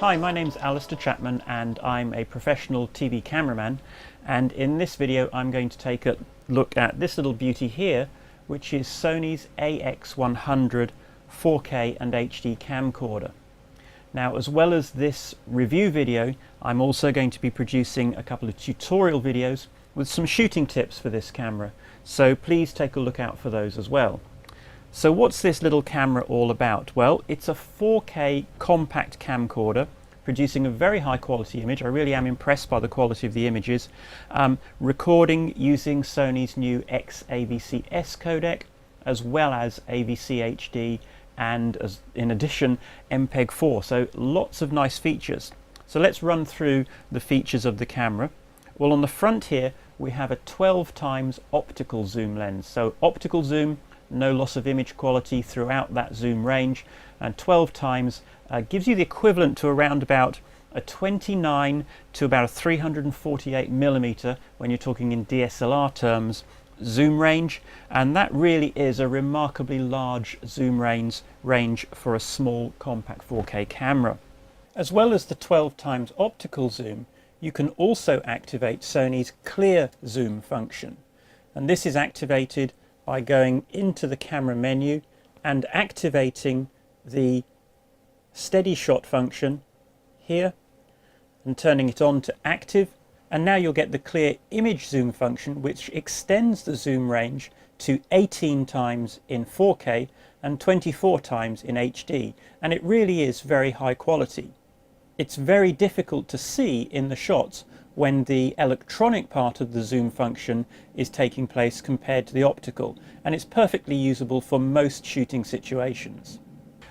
Hi, my name's Alistair Chapman and I'm a professional TV cameraman, and in this video I'm going to take a look at this little beauty here, which is Sony's AX100 4K and HD camcorder. Now, as well as this review video, I'm also going to be producing a couple of tutorial videos with some shooting tips for this camera, so please take a look out for those as well. So what's this little camera all about? Well, it's a 4K compact camcorder producing a very high quality image. I really am impressed by the quality of the images. Recording using Sony's new XAVC-S codec, as well as AVC HD, and in addition MPEG-4, so lots of nice features. So let's run through the features of the camera. Well, on the front here we have a 12 times optical zoom lens. So optical zoom, no loss of image quality throughout that zoom range, and 12 times gives you the equivalent to around about a 29 to about a 348 millimeter when you're talking in DSLR terms zoom range, and that really is a remarkably large zoom range for a small compact 4K camera. As well as the 12 times optical zoom, you can also activate Sony's clear zoom function, and this is activated by going into the camera menu and activating the steady shot function here and turning it on to active, and now you'll get the clear image zoom function, which extends the zoom range to 18 times in 4K and 24 times in HD, and it really is very high quality. It's very difficult to see in the shots when the electronic part of the zoom function is taking place compared to the optical, and it's perfectly usable for most shooting situations.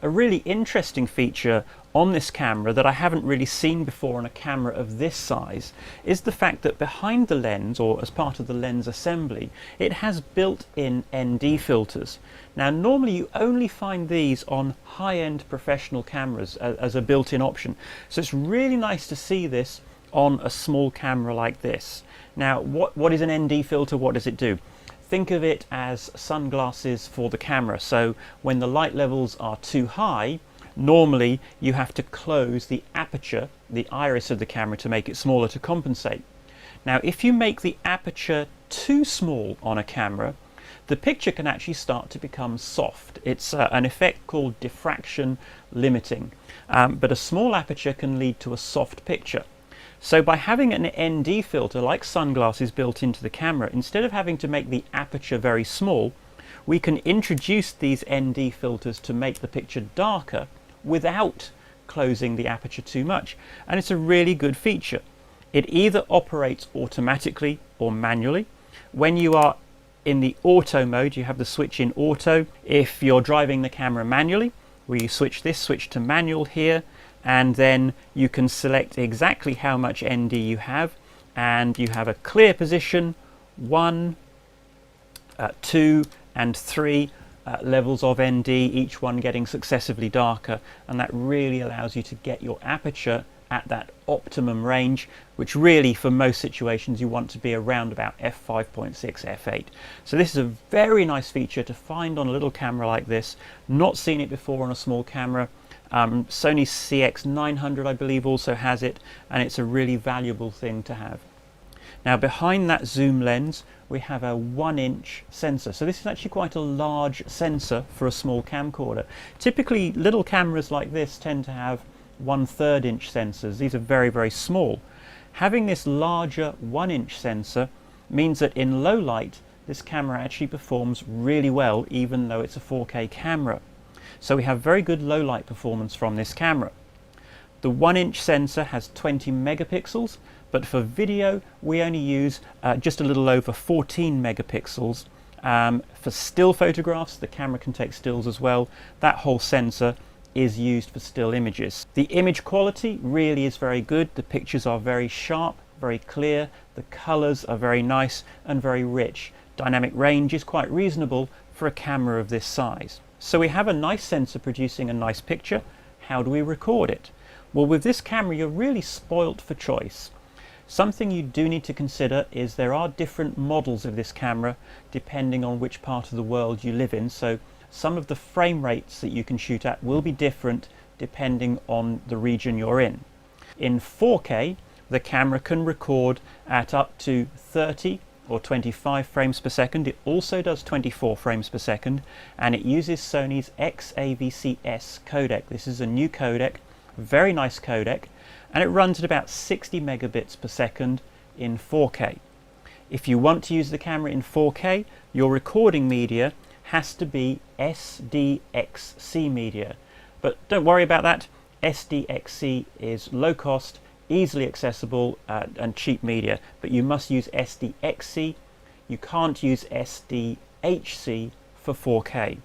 A really interesting feature on this camera that I haven't really seen before on a camera of this size is the fact that behind the lens, or as part of the lens assembly, it has built-in ND filters. Now, normally you only find these on high-end professional cameras as a built-in option, so it's really nice to see this on a small camera like this. Now, what is an ND filter? What does it do? Think of it as sunglasses for the camera. So when the light levels are too high, normally you have to close the aperture, the iris of the camera, to make it smaller to compensate. Now, if you make the aperture too small on a camera, the picture can actually start to become soft. It's an effect called diffraction limiting, but a small aperture can lead to a soft picture. So by having an ND filter like sunglasses built into the camera, instead of having to make the aperture very small, we can introduce these ND filters to make the picture darker without closing the aperture too much. And it's a really good feature. It either operates automatically or manually. When you are in the auto mode, you have the switch in auto. If you're driving the camera manually, we switch this switch to manual here, and then you can select exactly how much ND you have, and you have a clear position, 1, 2 and 3 levels of ND, each one getting successively darker, and that really allows you to get your aperture at that optimum range, which really for most situations you want to be around about f5.6, f8. So this is a very nice feature to find on a little camera like this. Not seen it before on a small camera. Sony CX900 I believe also has it, and it's a really valuable thing to have. Now, behind that zoom lens we have a 1-inch sensor, so this is actually quite a large sensor for a small camcorder. Typically little cameras like this tend to have 1/3 inch sensors. These are very, very small. Having this larger 1-inch sensor means that in low light this camera actually performs really well, even though it's a 4K camera. So we have very good low light performance from this camera. The 1-inch sensor has 20 megapixels, but for video we only use just a little over 14 megapixels. For still photographs, the camera can take stills as well. That whole sensor is used for still images. The image quality really is very good. The pictures are very sharp, very clear, the colors are very nice and very rich. Dynamic range is quite reasonable for a camera of this size. So we have a nice sensor producing a nice picture. How do we record it? Well, with this camera you're really spoilt for choice. Something you do need to consider is there are different models of this camera depending on which part of the world you live in, so some of the frame rates that you can shoot at will be different depending on the region you're in. In 4K, the camera can record at up to 30 or 25 frames per second. It also does 24 frames per second, and it uses Sony's XAVC-S codec. This is a new codec, very nice codec, and it runs at about 60 megabits per second in 4K. If you want to use the camera in 4K, your recording media has to be SDXC media. But don't worry about that. SDXC is low cost, easily accessible and cheap media, but you must use SDXC. You can't use SDHC for 4K.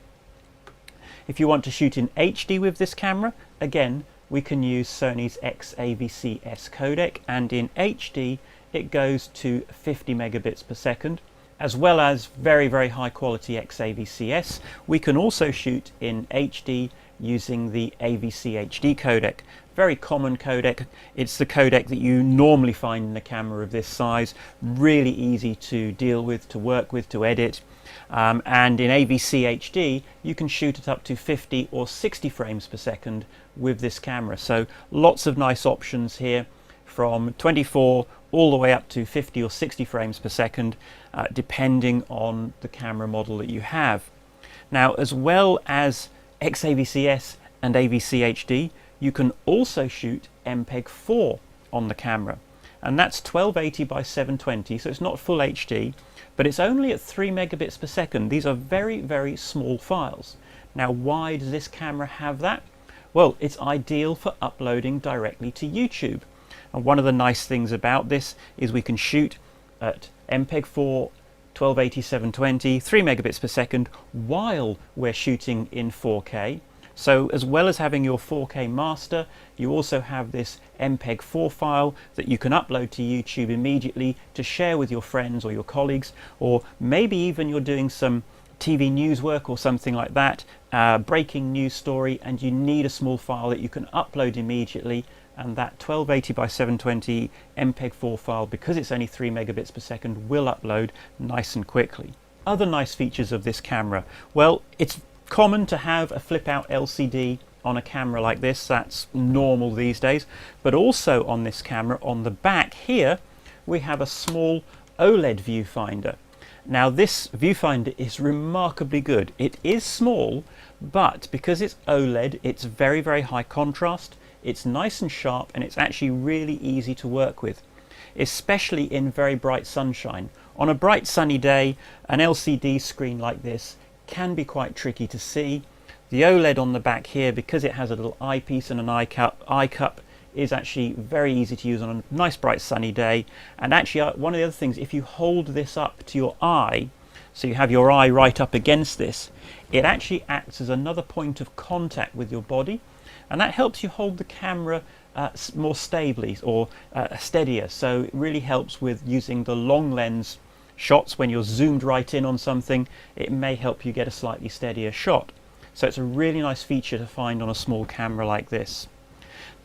If you want to shoot in HD with this camera, again, we can use Sony's XAVC-S codec, and in HD it goes to 50 megabits per second. As well as very, very high quality XAVC-S, we can also shoot in HD using the AVC HD codec. Very common codec. It's the codec that you normally find in a camera of this size. Really easy to deal with, to work with, to edit. And in AVC HD, you can shoot at up to 50 or 60 frames per second with this camera. So lots of nice options here, from 24 all the way up to 50 or 60 frames per second, depending on the camera model that you have. Now, as well as XAVC-S and AVC HD, you can also shoot MPEG-4 on the camera, and that's 1280 by 720, so it's not full HD, but it's only at 3 megabits per second. These are very, very small files. Now, why does this camera have that? Well, it's ideal for uploading directly to YouTube. And one of the nice things about this is we can shoot at MPEG-4, 1280, 720, 3 megabits per second while we're shooting in 4K. So as well as having your 4K master, you also have this MPEG-4 file that you can upload to YouTube immediately to share with your friends or your colleagues, or maybe even you're doing some TV news work or something like that, breaking news story, and you need a small file that you can upload immediately, and that 1280 by 720 MPEG-4 file, because it's only 3 megabits per second, will upload nice and quickly. Other nice features of this camera, well, it's common to have a flip out LCD on a camera like this. That's normal these days. But also on this camera, on the back here, we have a small OLED viewfinder. Now this viewfinder is remarkably good. It is small, but because it's OLED, it's very, very high contrast. It's nice and sharp, and it's actually really easy to work with, especially in very bright sunshine. On a bright sunny day, an LCD screen like this can be quite tricky to see. The OLED on the back here, because it has a little eyepiece and an eye cup, is actually very easy to use on a nice bright sunny day. And actually one of the other things, if you hold this up to your eye, so you have your eye right up against this, it actually acts as another point of contact with your body, and that helps you hold the camera more stably, or steadier. So it really helps with using the long lens shots. When you're zoomed right in on something, it may help you get a slightly steadier shot. So it's a really nice feature to find on a small camera like this.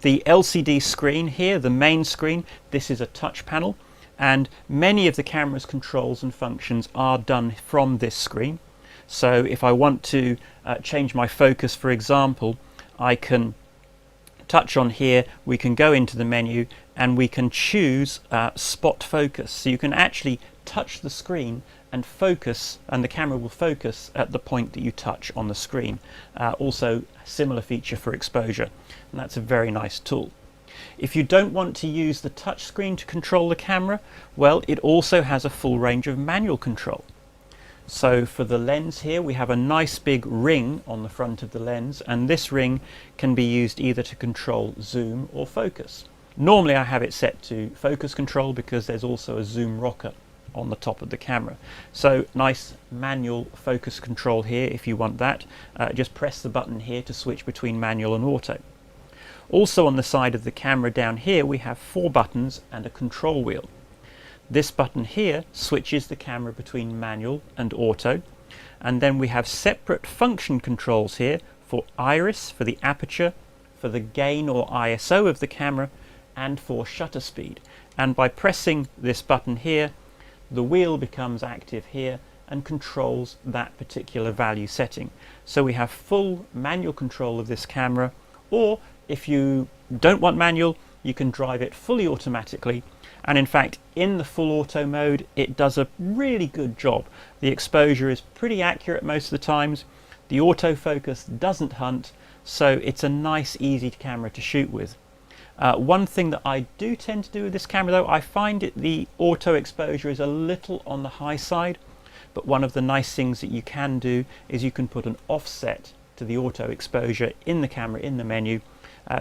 The LCD screen here, the main screen, this is a touch panel, and many of the camera's controls and functions are done from this screen. So if I want to change my focus, for example, I can touch on here, we can go into the menu, and we can choose spot focus. So you can actually touch the screen and focus, and the camera will focus at the point that you touch on the screen. Also a similar feature for exposure, and that's a very nice tool. If you don't want to use the touch screen to control the camera, well, it also has a full range of manual control. So for the lens here, we have a nice big ring on the front of the lens, and this ring can be used either to control zoom or focus. Normally I have it set to focus control because there's also a zoom rocker on the top of the camera. So nice manual focus control here if you want that. Just press the button here to switch between manual and auto. Also on the side of the camera down here, we have 4 buttons and a control wheel. This button here switches the camera between manual and auto, and then we have separate function controls here for iris, for the aperture, for the gain or ISO of the camera, and for shutter speed. And by pressing this button here, the wheel becomes active here and controls that particular value setting. So we have full manual control of this camera, or if you don't want manual, you can drive it fully automatically. And in fact, in the full auto mode, it does a really good job. The exposure is pretty accurate most of the times. The autofocus doesn't hunt, so it's a nice, easy camera to shoot with. One thing that I do tend to do with this camera though, I find the auto exposure is a little on the high side, but one of the nice things that you can do is you can put an offset to the auto exposure in the camera, in the menu,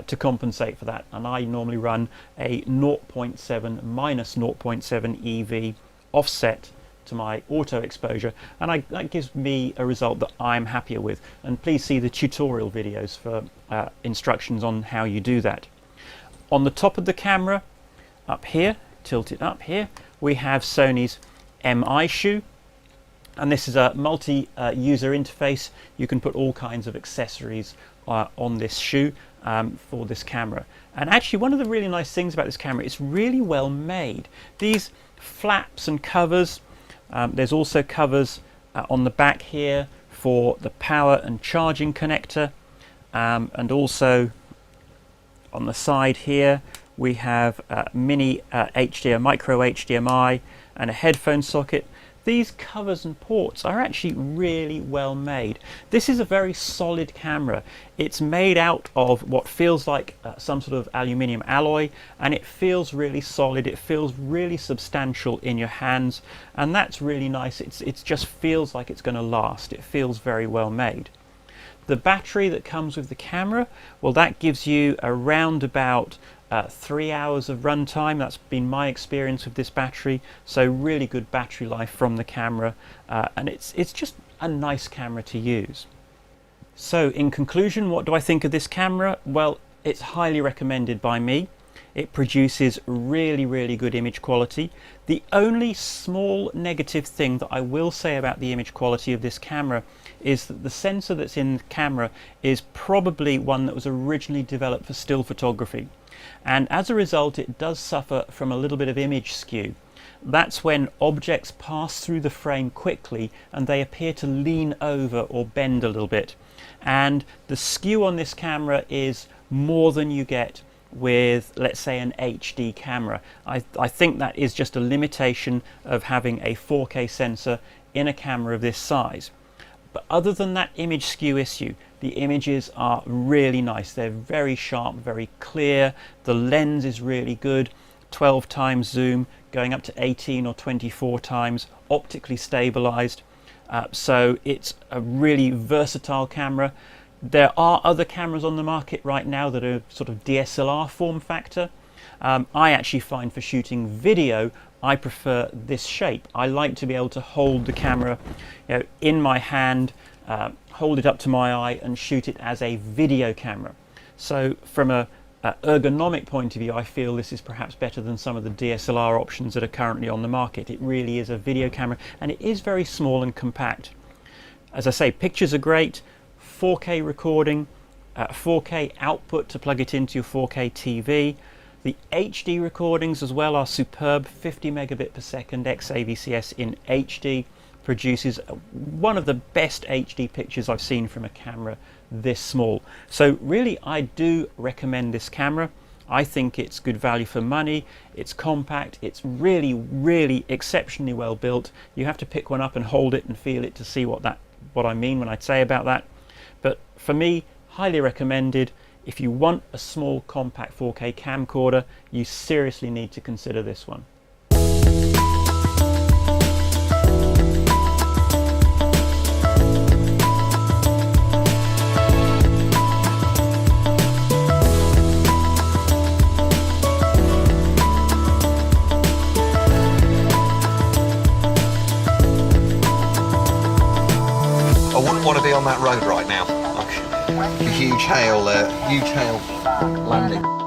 to compensate for that. And I normally run a 0.7 minus 0.7 EV offset to my auto exposure, and that gives me a result that I'm happier with. And please see the tutorial videos for instructions on how you do that. On the top of the camera, up here, tilted up here, we have Sony's MI shoe, and this is a multi-user interface. You can put all kinds of accessories on this shoe for this camera. And actually, one of the really nice things about this camera, it's really well made. These flaps and covers, there's also covers on the back here for the power and charging connector, and also on the side here we have mini micro HDMI and a headphone socket. These covers and ports are actually really well made. This is a very solid camera. It's made out of what feels like some sort of aluminium alloy, and it feels really solid. It feels really substantial in your hands, and that's really nice. It just feels like it's going to last. It feels very well made. The battery that comes with the camera, well, that gives you around about 3 hours of runtime. That's been my experience with this battery, so really good battery life from the camera, and it's just a nice camera to use. So in conclusion, what do I think of this camera? Well, it's highly recommended by me. It produces really good image quality. The only small negative thing that I will say about the image quality of this camera is that the sensor that's in the camera is probably one that was originally developed for still photography, and as a result it does suffer from a little bit of image skew. That's when objects pass through the frame quickly and they appear to lean over or bend a little bit, and the skew on this camera is more than you get with, let's say, an HD camera. I think that is just a limitation of having a 4K sensor in a camera of this size. But other than that image skew issue, the images are really nice. They're very sharp, very clear. The lens is really good. 12 times zoom, going up to 18 or 24 times, optically stabilized. So it's a really versatile camera. There are other cameras on the market right now that are sort of DSLR form factor. I actually find for shooting video, I prefer this shape. I like to be able to hold the camera, in my hand, hold it up to my eye and shoot it as a video camera. So from a ergonomic point of view, I feel this is perhaps better than some of the DSLR options that are currently on the market. It really is a video camera, and it is very small and compact. As I say, pictures are great, 4K recording, 4K output to plug it into your 4K TV. The HD recordings as well are superb. 50 megabit per second XAVCS in HD produces one of the best HD pictures I've seen from a camera this small. So really, I do recommend this camera. I think it's good value for money. It's compact. It's really exceptionally well built. You have to pick one up and hold it and feel it to see what I mean when I say about that. But for me, highly recommended. If you want a small compact 4K camcorder, you seriously need to consider this one. I wouldn't want to be on that road right now. A huge hail landing.